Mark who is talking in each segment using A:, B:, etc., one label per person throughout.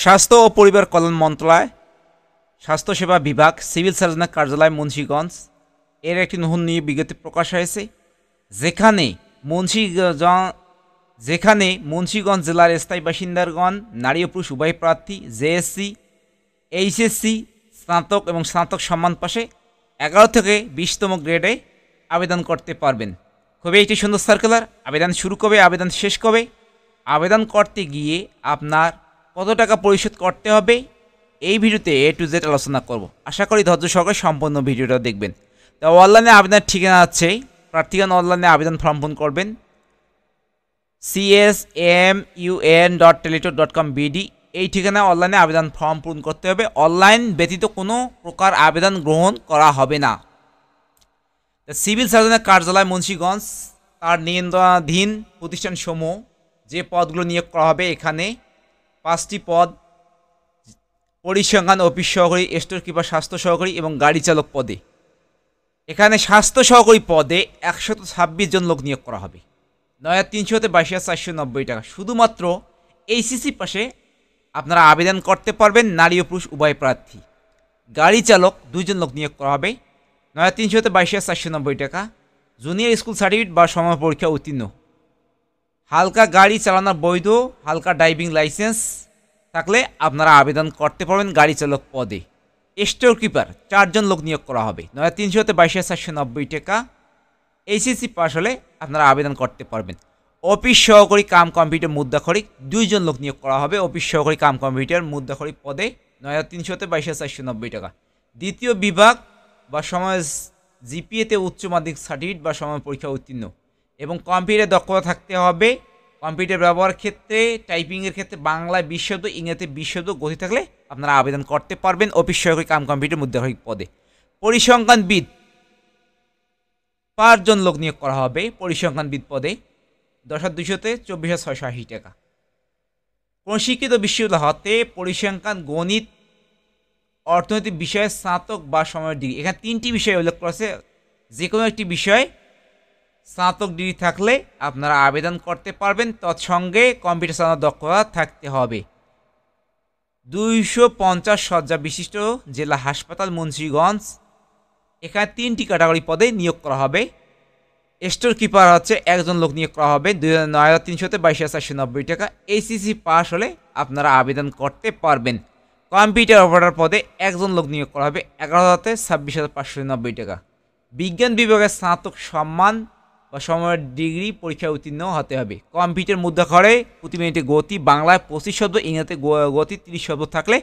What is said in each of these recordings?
A: স্বাস্থ্য ও পরিবার কল্যাণ মন্ত্রণালয়, স্বাস্থ্যসেবা বিভাগ, সিভিল সার্জনের কার্যালয় মুন্সিগঞ্জ এর একটি নতুন নিয়োগ বিজ্ঞপ্তি প্রকাশ হয়েছে, যেখানে মুন্সিগঞ্জ জেলার স্থায়ী বাসিন্দাগণ নারী ও পুরুষ উভয় প্রার্থী জেএসসি, এইচএসসি, স্নাতক এবং স্নাতক সম্মান পাশে 11 থেকে 20তম গ্রেডে আবেদন করতে পারবেন। খুবই একটি সুন্দর সার্কুলার। আবেদন শুরু কবে, আবেদন শেষ কবে, আবেদন করতে গিয়ে আপনার কত টাকা পরিশোধ করতে হবে, এই ভিডিওতে A to Z আলোচনা করব। আশা করি ধৈর্য সহকারে সম্পূর্ণ ভিডিওটা দেখবেন। তো অনলাইনে আবেদনের ঠিকানা আছে, প্রার্থীগণ অনলাইনে আবেদন ফর্ম পূরণ করবেন csmun.teletor.com.bd এই ঠিকানায় অনলাইনে আবেদন ফর্ম পূরণ করতে হবে। অনলাইন ব্যতীত কোনো প্রকার আবেদন গ্রহণ করা হবে না। সিভিল সার্জনের কার্যালয় মুন্সিগঞ্জ তার নিয়ন্ত্রণাধীন প্রতিষ্ঠানসমূহ যে পদগুলো নিয়োগ করা হবে, এখানে 5টি পদ পরিসংখ্যান অফিস সহকারী, স্টোর কিপার, স্বাস্থ্য সহকারী এবং গাড়ি চালক পদে। এখানে স্বাস্থ্য সহকারী পদে 126 জন লোক নিয়োগ করা হবে। 9,300 হতে 22,490 টাকা। শুধুমাত্র এইচএসসি পাশে আপনারা আবেদন করতে পারবেন, নারী ও পুরুষ উভয় প্রার্থী। গাড়ি চালক 2 জন লোক নিয়োগ করা হবে। 9,300 হতে 22,490 টাকা। জুনিয়র স্কুল সার্টিফিকেট বা সময় পরীক্ষা উত্তীর্ণ, হালকা গাড়ি চালানোর বৈধ হালকা ড্রাইভিং লাইসেন্স থাকলে আপনারা আবেদন করতে পারবেন গাড়ি চালক পদে। স্টোর কিপার 4 জন লোক নিয়োগ করা হবে। 9,300 হতে 22,490 টাকা। এইচএসসি পাস হলে আপনারা আবেদন করতে পারবেন। অফিস সহকারী কাম কম্পিউটার মুদ্রাক্ষরিক 2 জন লোক নিয়োগ করা হবে। অফিস সহকারী কাম কম্পিউটার মুদ্রাক্ষরিক পদে 9,300 হতে 22,490 টাকা। দ্বিতীয় বিভাগ বা সময় জিপিএতে উচ্চ মাধ্যমিক সার্টিফিকেট বা সময় পরীক্ষা উত্তীর্ণ এবং কম্পিউটার দক্ষতা থাকতে হবে। কম্পিউটার ব্যবহার ক্ষেত্রে, টাইপিংয়ের ক্ষেত্রে বাংলায় 20 শব্দ, ইংরেজিতে 20 শব্দ গতি থাকলে আপনারা আবেদন করতে পারবেন অফিস সহকারী কাম কম্পিউটার মুদ্রাক্ষরিক পদে। পরিসংখ্যানবিদ 5 জন লোক নিয়োগ করা হবে। পরিসংখ্যানবিদ পদে 10,200 তে 24,680 টাকা। কোন শিক্ষিত বিশ্ববিদ্যালয় হতে পরিসংখ্যান, গণিত, অর্থনৈতিক বিষয়ে স্নাতক বা সময়ের ডিগ্রি, এখানে 3টি বিষয় উল্লেখ করা আছে। যে কোনো একটি বিষয় স্নাতক ডিগ্রি থাকলে আপনারা আবেদন করতে পারবেন। তৎসঙ্গে কম্পিউটার চালানোর দক্ষতা থাকতে হবে। 250 শয্যা বিশিষ্ট জেলা হাসপাতাল মুন্সিগঞ্জ, এখানে 3টি ক্যাটাগরি পদে নিয়োগ করা হবে। স্টোর কিপার হচ্ছে 1 জন লোক নিয়োগ করা হবে। 9,300 তে 22,490 টাকা। এইচএসসি পাস হলে আপনারা আবেদন করতে পারবেন। কম্পিউটার অপারেটর পদে 1 জন লোক নিয়োগ করা হবে। 11,000 তে 26,590 টাকা। বিজ্ঞান বিভাগের স্নাতক সম্মান বা সময়ের ডিগ্রি পরীক্ষা উত্তীর্ণ হতে হবে। কম্পিউটার মুদ্রাক্ষরে প্রতি মিনিটে গতি বাংলায় 25 শব্দ, ইংরেজিতে গতি 30 শব্দ থাকলে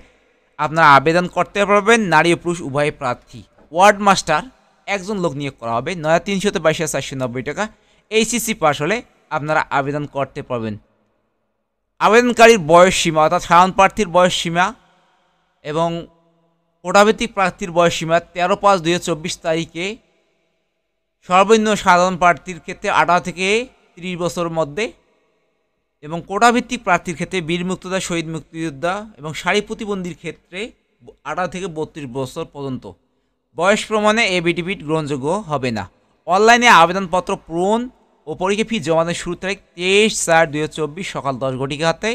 A: আপনারা আবেদন করতে পারবেন, নারী ও পুরুষ উভয় প্রার্থী। ওয়ার্ড মাস্টার 1 জন লোক নিয়োগ করা হবে। 9,300 তে 22,490 টাকা। এইচএসসি পাস হলে আপনারা আবেদন করতে পারবেন। আবেদনকারীর বয়স সীমা অর্থাৎ সাধারণ প্রার্থীর বয়স সীমা এবং কোটাভিত্তিক প্রার্থীর বয়স সীমা 13/5/2024 তারিখে সর্বনিম্ন সাধারণ প্রার্থীর ক্ষেত্রে 18 থেকে 30 বছরের মধ্যে এবং কোটাভিত্তিক প্রার্থীর ক্ষেত্রে বীর মুক্তিযোদ্ধা, শহীদ মুক্তিযোদ্ধা এবং সারি প্রতিবন্ধীর ক্ষেত্রে 18 থেকে 32 বছর পর্যন্ত। বয়স প্রমাণে এফিডেভিট গ্রহণযোগ্য হবে না। অনলাইনে আবেদনপত্র পূরণ ও পরীক্ষা ফি জমানোর শুরু তারিখ 23/4/2024 সকাল 10 ঘটিকা হাতে।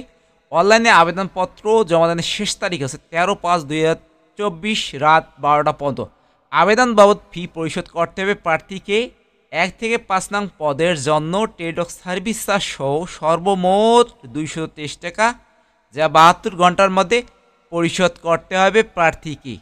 A: অনলাইনে আবেদনপত্র জমাদানের শেষ তারিখ হচ্ছে 13/5/2024 রাত 12টা পর্যন্ত। আবেদন বাবদ ফি পরিশোধ করতে হবে প্রার্থীকে 1 থেকে 5 নং পদের জন্য টেলিটক সার্ভিস চার্জ সহ সর্বমোট 223 টাকা, যা 72 ঘন্টার মধ্যে পরিশোধ করতে হবে প্রার্থীকে।